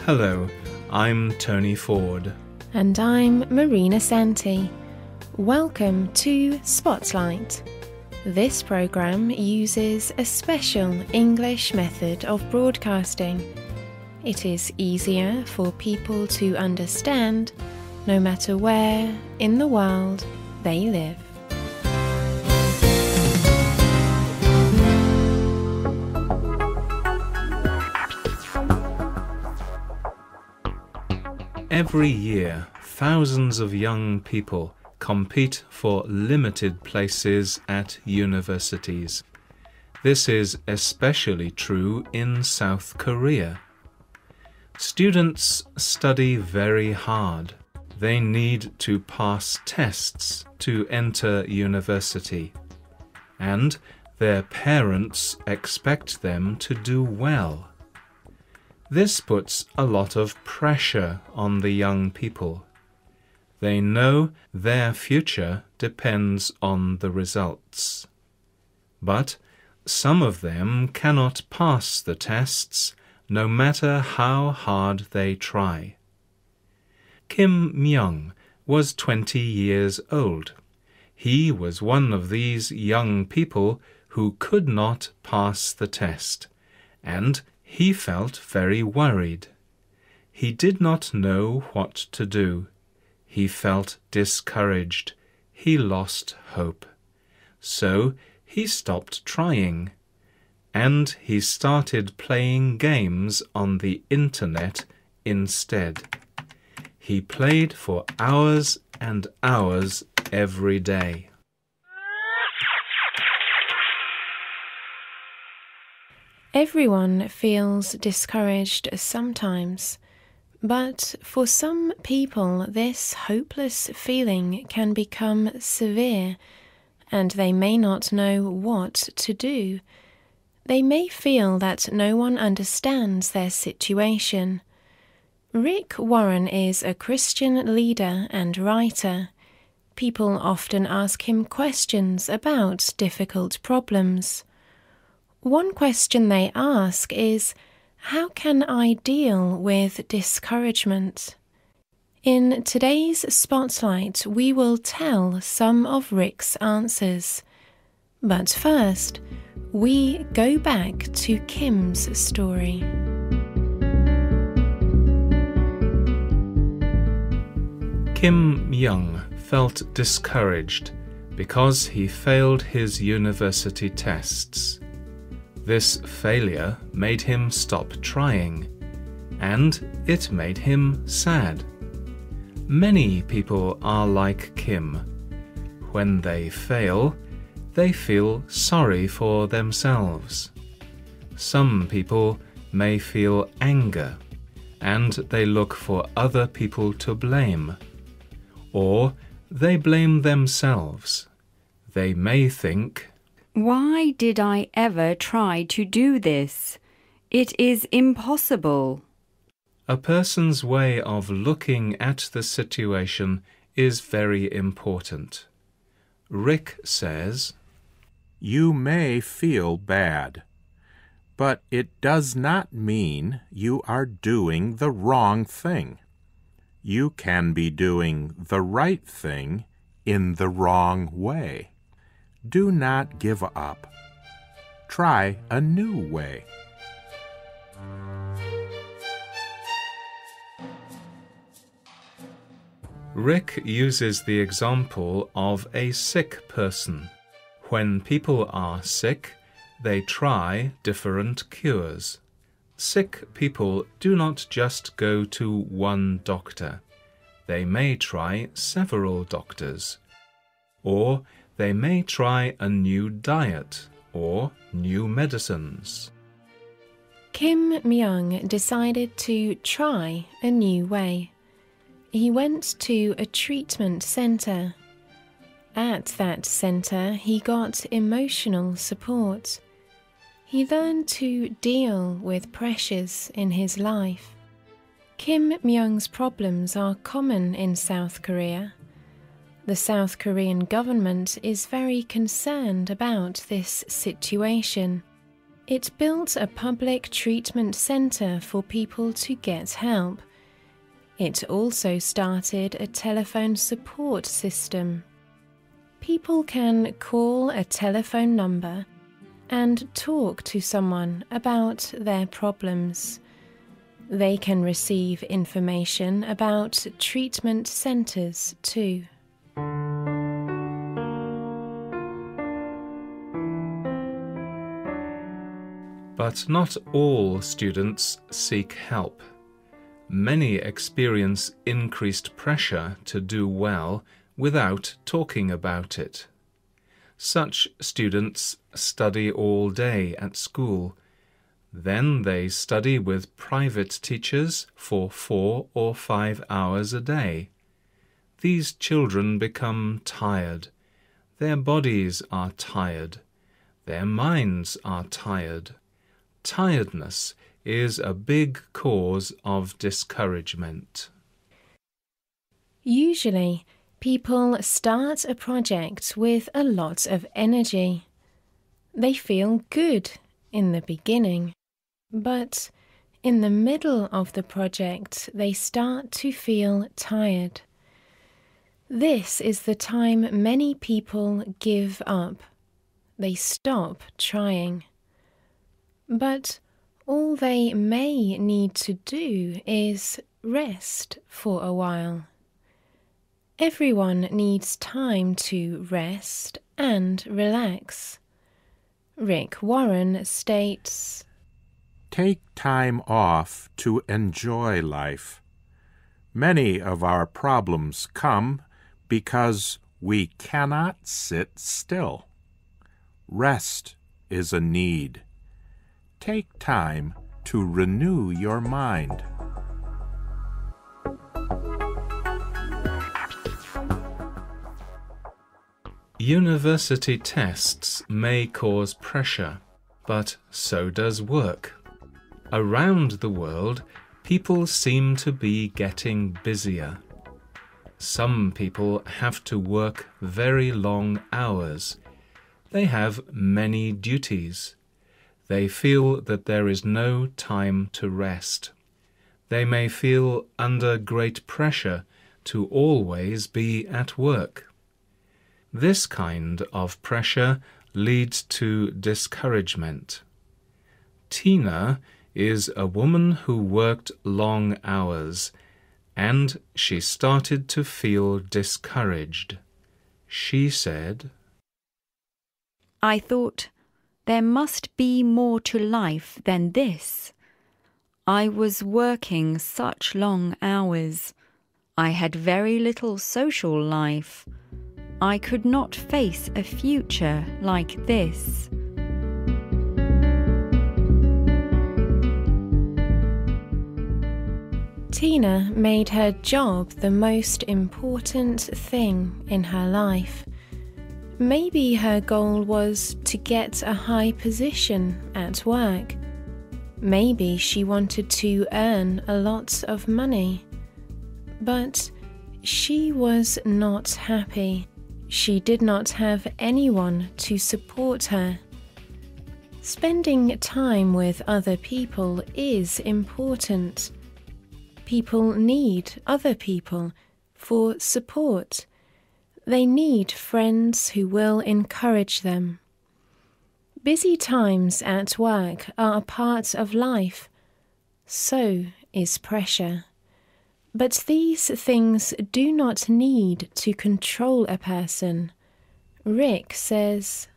Hello, I'm Tony Ford. And I'm Marina Santi. Welcome to Spotlight. This program uses a special English method of broadcasting. It is easier for people to understand no matter where in the world they live. Every year, thousands of young people compete for limited places at universities. This is especially true in South Korea. Students study very hard. They need to pass tests to enter university, and their parents expect them to do well. This puts a lot of pressure on the young people. They know their future depends on the results. But some of them cannot pass the tests no matter how hard they try. Kim Myung was 20 years old. He was one of these young people who could not pass the test, and he felt very worried. He did not know what to do. He felt discouraged. He lost hope. So he stopped trying, and he started playing games on the internet instead. He played for hours and hours every day. Everyone feels discouraged sometimes, but for some people this hopeless feeling can become severe, and they may not know what to do. They may feel that no one understands their situation. Rick Warren is a Christian leader and writer. People often ask him questions about difficult problems. One question they ask is, how can I deal with discouragement? In today's Spotlight, we will tell some of Rick's answers. But first, we go back to Kim's story. Kim Myung felt discouraged because he failed his university tests. This failure made him stop trying, and it made him sad. Many people are like Kim. When they fail, they feel sorry for themselves. Some people may feel anger, and they look for other people to blame. Or they blame themselves. They may think, "Why did I ever try to do this? It is impossible." A person's way of looking at the situation is very important. Rick says, "You may feel bad, but it does not mean you are doing the wrong thing. You can be doing the right thing in the wrong way. Do not give up. Try a new way." Rick uses the example of a sick person. When people are sick, they try different cures. Sick people do not just go to one doctor. They may try several doctors. Or they may try a new diet or new medicines. Kim Myung decided to try a new way. He went to a treatment center. At that center, he got emotional support. He learned to deal with pressures in his life. Kim Myung's problems are common in South Korea. The South Korean government is very concerned about this situation. It built a public treatment centre for people to get help. It also started a telephone support system. People can call a telephone number and talk to someone about their problems. They can receive information about treatment centres too. But not all students seek help. Many experience increased pressure to do well without talking about it. Such students study all day at school. Then they study with private teachers for 4 or 5 hours a day. These children become tired. Their bodies are tired. Their minds are tired. Tiredness is a big cause of discouragement. Usually, people start a project with a lot of energy. They feel good in the beginning, but in the middle of the project, they start to feel tired. This is the time many people give up. They stop trying. But all they may need to do is rest for a while. Everyone needs time to rest and relax. Rick Warren states, Take time off to enjoy life. Many of our problems come because we cannot sit still. Rest is a need. Take time to renew your mind. University tests may cause pressure, but so does work. Around the world, people seem to be getting busier. Some people have to work very long hours. They have many duties. They feel that there is no time to rest. They may feel under great pressure to always be at work. This kind of pressure leads to discouragement. Tina is a woman who worked long hours, and she started to feel discouraged. She said, I thought, there must be more to life than this. I was working such long hours. I had very little social life. I could not face a future like this. Tina made her job the most important thing in her life. Maybe her goal was to get a high position at work. Maybe she wanted to earn a lot of money. But she was not happy. She did not have anyone to support her. Spending time with other people is important. People need other people for support. They need friends who will encourage them. Busy times at work are a part of life. So is pressure. But these things do not need to control a person. Rick says,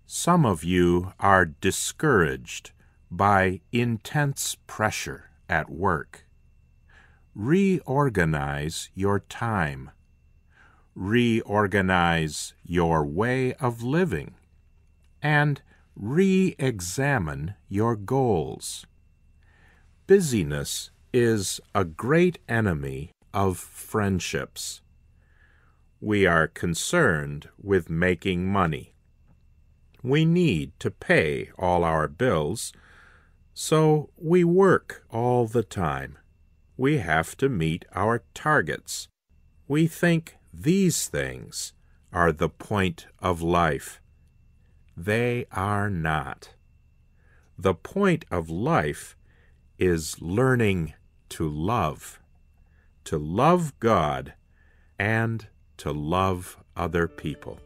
Some of you are discouraged by intense pressure at work. Reorganize your time. Reorganize your way of living. And re-examine your goals. Busyness is a great enemy of friendships. We are concerned with making money. We need to pay all our bills, so we work all the time. We have to meet our targets. We think these things are the point of life. They are not. The point of life is learning to love God, and to love other people.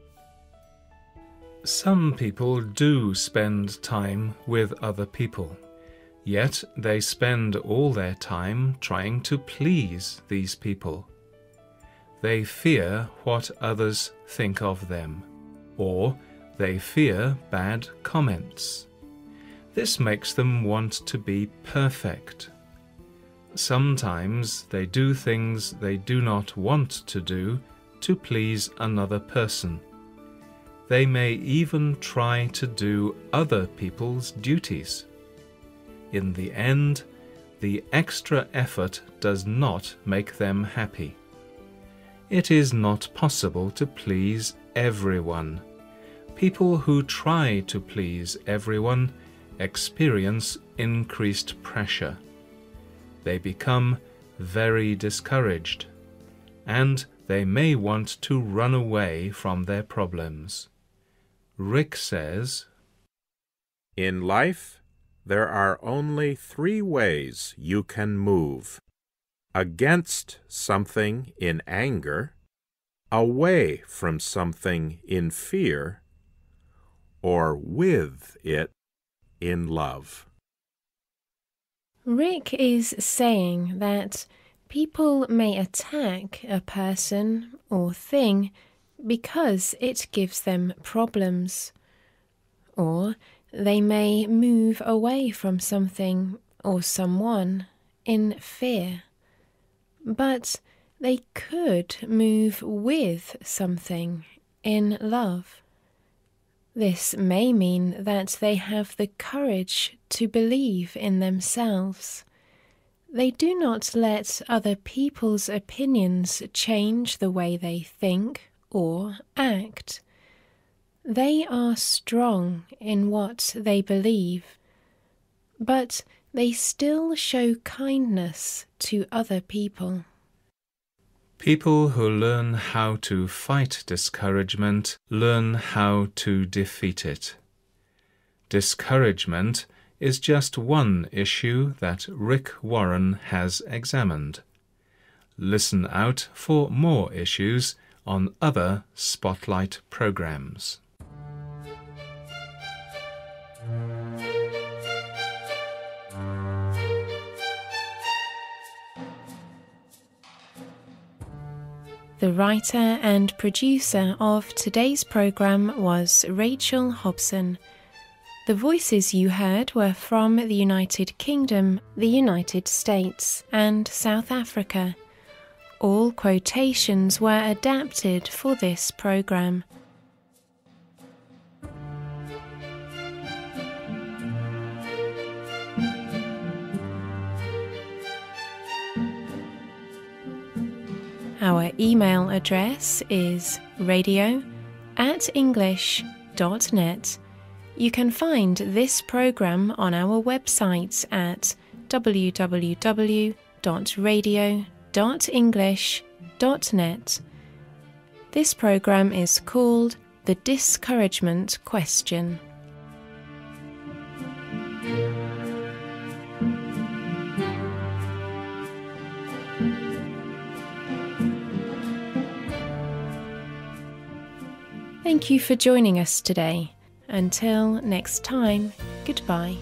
Some people do spend time with other people, yet they spend all their time trying to please these people. They fear what others think of them, or they fear bad comments. This makes them want to be perfect. Sometimes they do things they do not want to do to please another person. They may even try to do other people's duties. In the end, the extra effort does not make them happy. It is not possible to please everyone. People who try to please everyone experience increased pressure. They become very discouraged, and they may want to run away from their problems. Rick says, In life, there are only 3 ways you can move: against something in anger, away from something in fear, or with it in love. Rick is saying that people may attack a person or thing because it gives them problems, or they may move away from something or someone in fear, but they could move with something in love. This may mean that they have the courage to believe in themselves. They do not let other people's opinions change the way they think or act. They are strong in what they believe, but they still show kindness to other people. People who learn how to fight discouragement learn how to defeat it. Discouragement is just one issue that Rick Warren has examined. Listen out for more issues on other Spotlight programs. The writer and producer of today's program was Rachel Hobson. The voices you heard were from the United Kingdom, the United States, and South Africa. All quotations were adapted for this program. Our email address is radio@english.net. You can find this program on our website at www.radio.english.net. This program is called The Discouragement Question. Thank you for joining us today. Until next time, goodbye.